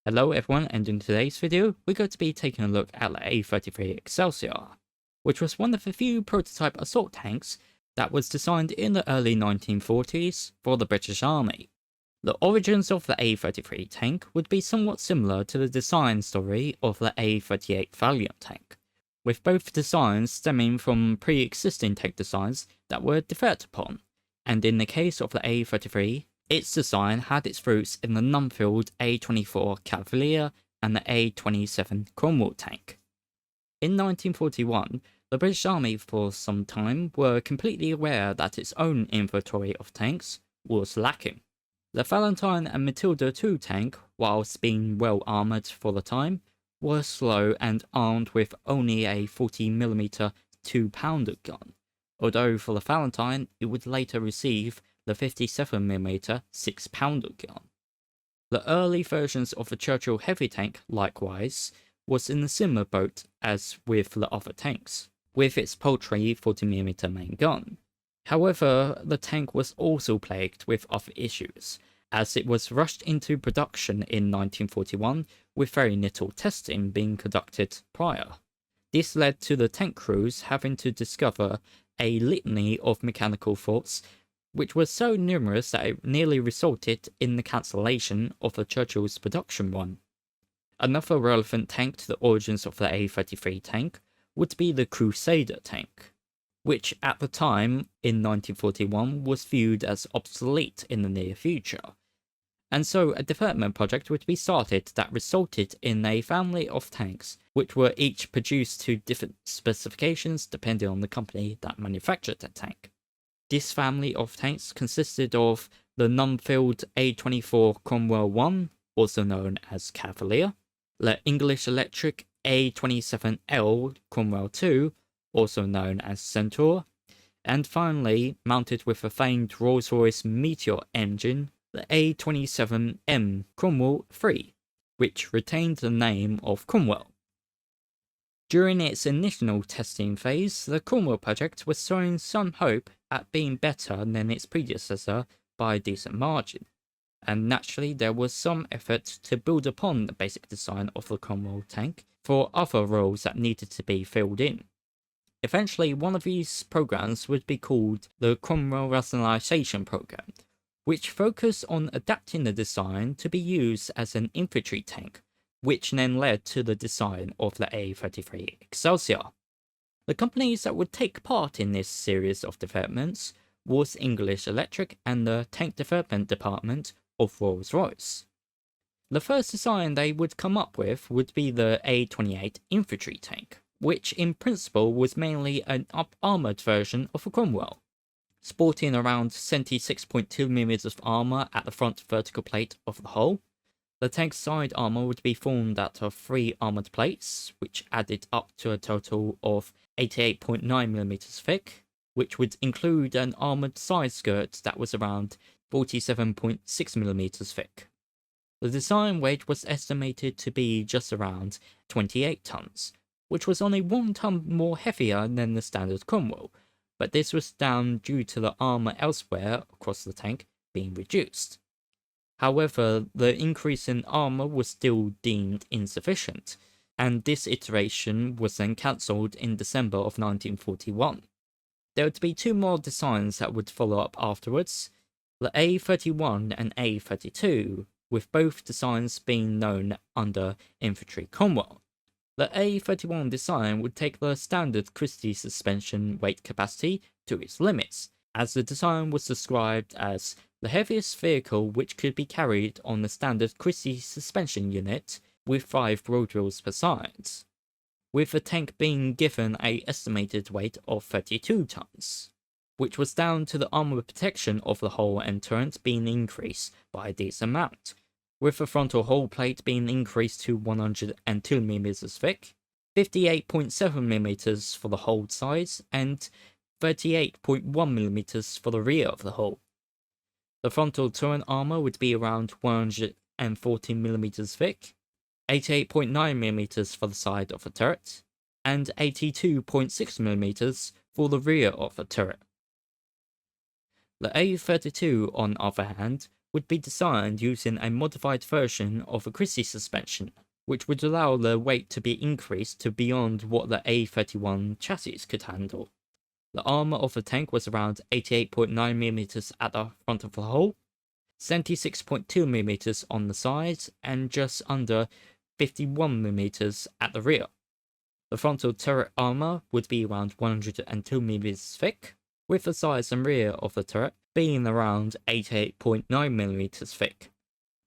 Hello everyone, and in today's video, we're going to be taking a look at the A33 Excelsior, which was one of the few prototype assault tanks that was designed in the early 1940s for the British Army. The origins of the A33 tank would be somewhat similar to the design story of the A38 Valiant tank, with both designs stemming from pre-existing tank designs that were deferred upon, and in the case of the A33, its design had its roots in the non-filled A24 Cavalier and the A27 Cromwell tank. In 1941, the British Army for some time were completely aware that its own inventory of tanks was lacking. The Valentine and Matilda II tank, whilst being well armoured for the time, were slow and armed with only a 40mm 2-pounder gun, although for the Valentine it would later receive the 57mm 6-pounder gun. The early versions of the Churchill heavy tank, likewise, was in a similar boat as with the other tanks, with its paltry 40mm main gun. However, the tank was also plagued with other issues, as it was rushed into production in 1941 with very little testing being conducted prior. This led to the tank crews having to discover a litany of mechanical faults, which was so numerous that it nearly resulted in the cancellation of the Churchill's production run. Another relevant tank to the origins of the A33 tank would be the Crusader tank, which at the time, in 1941, was viewed as obsolete in the near future. And so a development project would be started that resulted in a family of tanks, which were each produced to different specifications depending on the company that manufactured the tank. This family of tanks consisted of the non-filled A24 Cromwell 1, also known as Cavalier, the English Electric A27L Cromwell 2, also known as Centaur, and finally, mounted with a famed Rolls-Royce Meteor engine, the A27M Cromwell 3, which retained the name of Cromwell. During its initial testing phase, the Cromwell project was showing some hope at being better than its predecessor by a decent margin, and naturally there was some effort to build upon the basic design of the Cromwell tank for other roles that needed to be filled in. Eventually, one of these programs would be called the Cromwell Rationalization Program, which focused on adapting the design to be used as an infantry tank, which then led to the design of the A33 Excelsior. The companies that would take part in this series of developments was English Electric and the Tank Development Department of Rolls-Royce. The first design they would come up with would be the A28 infantry tank, which in principle was mainly an up-armoured version of a Cromwell, sporting around 76.2mm of armour at the front vertical plate of the hull. The tank's side armour would be formed out of 3 armoured plates, which added up to a total of 88.9mm thick, which would include an armoured side skirt that was around 47.6mm thick. The design weight was estimated to be just around 28 tons, which was only 1 ton more heavier than the standard Cromwell, but this was down due to the armour elsewhere across the tank being reduced. However, the increase in armour was still deemed insufficient, and this iteration was then cancelled in December of 1941. There would be 2 more designs that would follow up afterwards, the A31 and A32, with both designs being known under Infantry Cromwell. The A31 design would take the standard Christie suspension weight capacity to its limits, as the design was described as the heaviest vehicle which could be carried on the standard Christie suspension unit with 5 road wheels per side, with the tank being given an estimated weight of 32 tons, which was down to the armour protection of the hull and turret being increased by this amount, with the frontal hull plate being increased to 102mm thick, 58.7mm for the hold size, and 38.1mm for the rear of the hull. The frontal turret armour would be around 114mm thick, 88.9mm for the side of the turret, and 82.6mm for the rear of the turret. The A32, on the other hand, would be designed using a modified version of a Christie suspension, which would allow the weight to be increased to beyond what the A31 chassis could handle. The armour of the tank was around 88.9mm at the front of the hull, 76.2mm on the sides, and just under 51mm at the rear. The frontal turret armour would be around 102mm thick, with the sides and rear of the turret being around 88.9mm thick.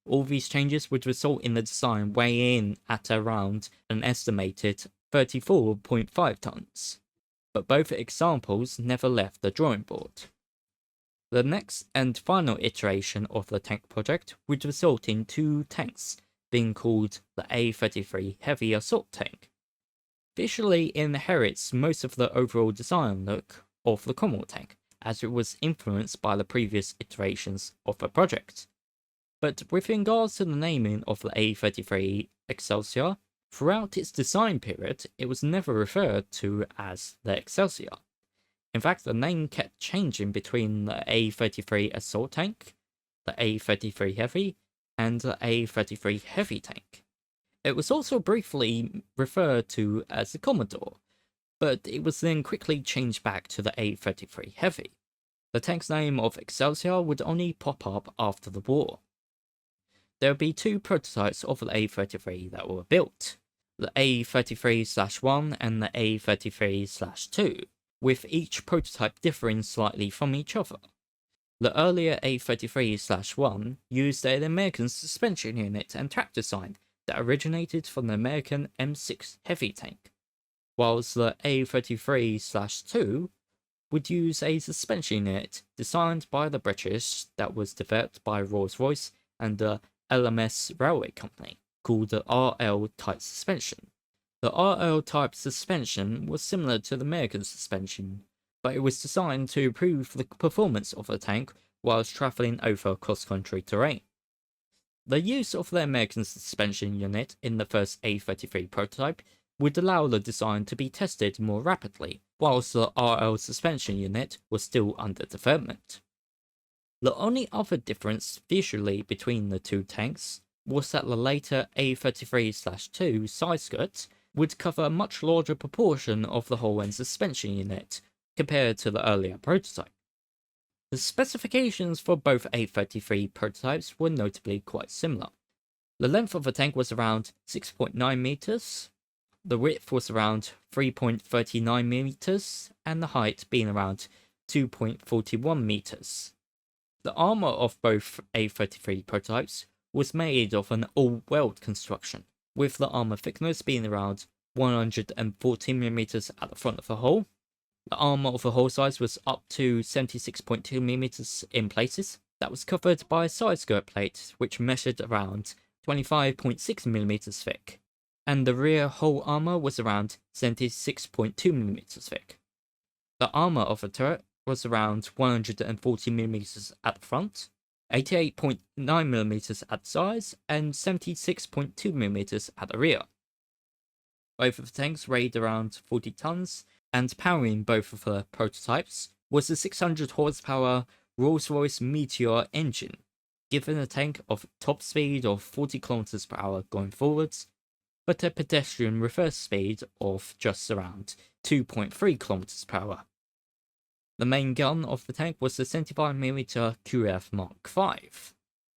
All these changes would result in the design weighing in at around an estimated 34.5 tons, but both examples never left the drawing board. The next and final iteration of the tank project would result in two tanks being called the A33 Heavy Assault Tank. Visually it inherits most of the overall design look of the Cromwell tank, as it was influenced by the previous iterations of the project. But with regards to the naming of the A33 Excelsior, throughout its design period it was never referred to as the Excelsior. In fact, the name kept changing between the A33 Assault Tank, the A33 Heavy, and the A33 Heavy Tank. It was also briefly referred to as the Commodore, but it was then quickly changed back to the A33 Heavy. The tank's name of Excelsior would only pop up after the war. There would be two prototypes of the A33 that were built, the A33/1 and the A33/2, with each prototype differing slightly from each other. The earlier A33/1 used an American suspension unit and track design that originated from the American M6 heavy tank, whilst the A33/2 would use a suspension unit designed by the British that was developed by Rolls-Royce and the LMS Railway Company, called the RL-type suspension. The RL-type suspension was similar to the American suspension, but it was designed to improve the performance of the tank whilst travelling over cross-country terrain. The use of the American suspension unit in the first A33 prototype would allow the design to be tested more rapidly, whilst the RL suspension unit was still under development. The only other difference visually between the two tanks was that the later A33/2 side skirts would cover a much larger proportion of the hull and suspension unit compared to the earlier prototype. The specifications for both A33 prototypes were notably quite similar. The length of the tank was around 6.9 meters, the width was around 3.39 meters, and the height being around 2.41 meters. The armour of both A33 prototypes was made of an all-weld construction, with the armour thickness being around 114mm at the front of the hull. The armour of the hull size was up to 76.2mm in places. That was covered by a side skirt plate which measured around 25.6mm thick, and the rear hull armour was around 76.2mm thick. The armour of the turret was around 140mm at the front, 88.9mm at the sides, and 76.2mm at the rear. Both of the tanks weighed around 40 tons, and powering both of the prototypes was a 600 horsepower Rolls-Royce Meteor engine, giving a tank of top speed of 40 km per hour going forwards, but a pedestrian reverse speed of just around 2.3 km per hour. The main gun of the tank was the 75mm QF Mark V,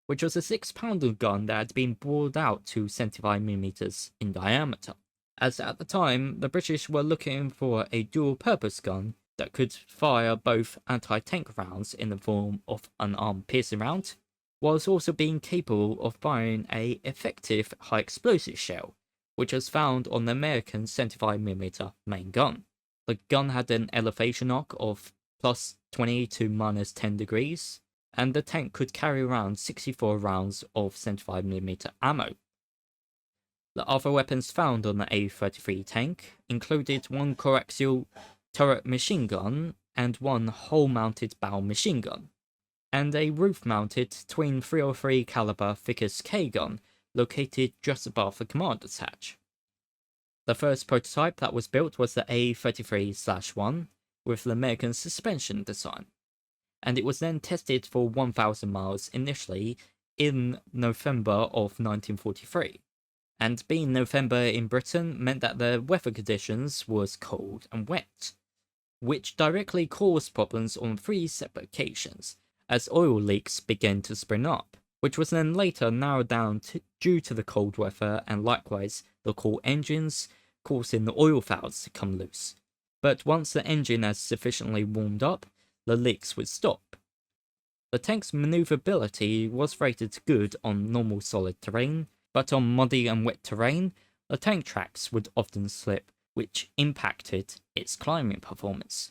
which was a 6-pounder gun that had been bored out to 75mm in diameter, as at the time the British were looking for a dual-purpose gun that could fire both anti-tank rounds in the form of an armed piercing round, whilst also being capable of firing an effective high-explosive shell, which was found on the American 75mm main gun. The gun had an elevation arc of +20 to -10 degrees, and the tank could carry around 64 rounds of 75mm ammo. The other weapons found on the A33 tank included one coaxial turret machine gun and one hull-mounted bow machine gun, and a roof-mounted twin 303 caliber Vickers K gun located just above the commander's hatch. The first prototype that was built was the A33/1 with the American suspension design. and it was then tested for 1,000 miles initially in November of 1943. And being November in Britain meant that the weather conditions was cold and wet, which directly caused problems on 3 separate occasions, as oil leaks began to spring up, which was then later narrowed down due to the cold weather and likewise the cool engines causing the oil valves to come loose. But once the engine has sufficiently warmed up, the leaks would stop. The tank's maneuverability was rated good on normal solid terrain, but on muddy and wet terrain, the tank tracks would often slip, which impacted its climbing performance.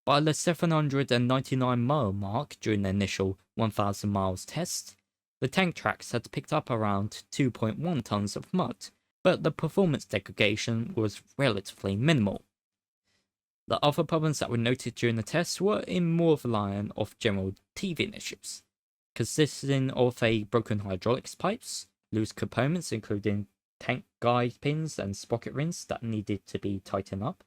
By the 799-mile mark during the initial 1,000 miles test, the tank tracks had picked up around 2.1 tons of mud, but the performance degradation was relatively minimal. The other problems that were noted during the tests were in more of the line of general teething issues, consisting of a broken hydraulics pipes, loose components including tank guide pins and sprocket rings that needed to be tightened up.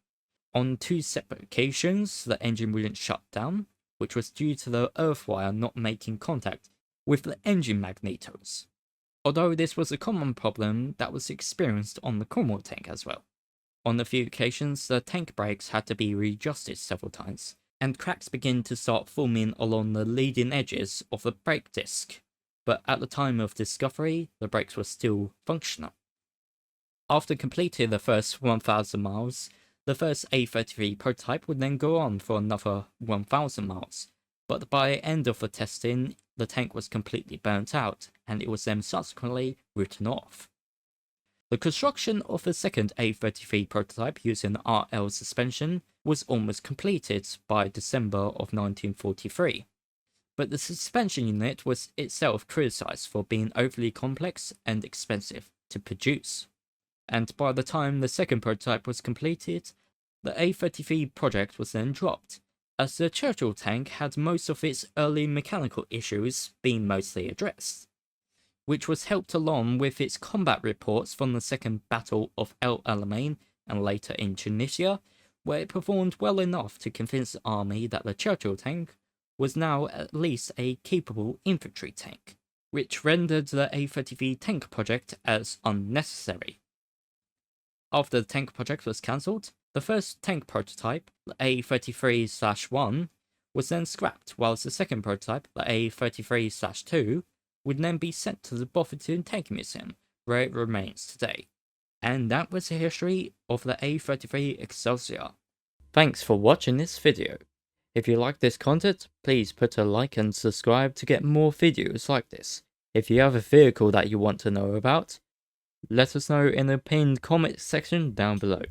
On 2 separate occasions, the engine wouldn't shut down, which was due to the earth wire not making contact with the engine magnetos, although this was a common problem that was experienced on the Cornwall tank as well. On a few occasions, the tank brakes had to be readjusted several times, and cracks began to start forming along the leading edges of the brake disc, but at the time of discovery, the brakes were still functional. After completing the first 1,000 miles, the first A33 prototype would then go on for another 1,000 miles, but by the end of the testing, the tank was completely burnt out, and it was then subsequently written off. The construction of the second A33 prototype using RL suspension was almost completed by December of 1943, but the suspension unit was itself criticised for being overly complex and expensive to produce. And by the time the second prototype was completed, the A33 project was then dropped, as the Churchill tank had most of its early mechanical issues being mostly addressed, which was helped along with its combat reports from the Second Battle of El Alamein and later in Tunisia, where it performed well enough to convince the army that the Churchill tank was now at least a capable infantry tank, which rendered the A33 tank project as unnecessary. After the tank project was cancelled, the first tank prototype, the A33-1, was then scrapped, whilst the second prototype, the A33-2, would then be sent to the Bofferton Tank Museum, where it remains today. And that was the history of the A33 Excelsior. Thanks for watching this video. If you like this content, please put a like and subscribe to get more videos like this. If you have a vehicle that you want to know about, let us know in the pinned comment section down below.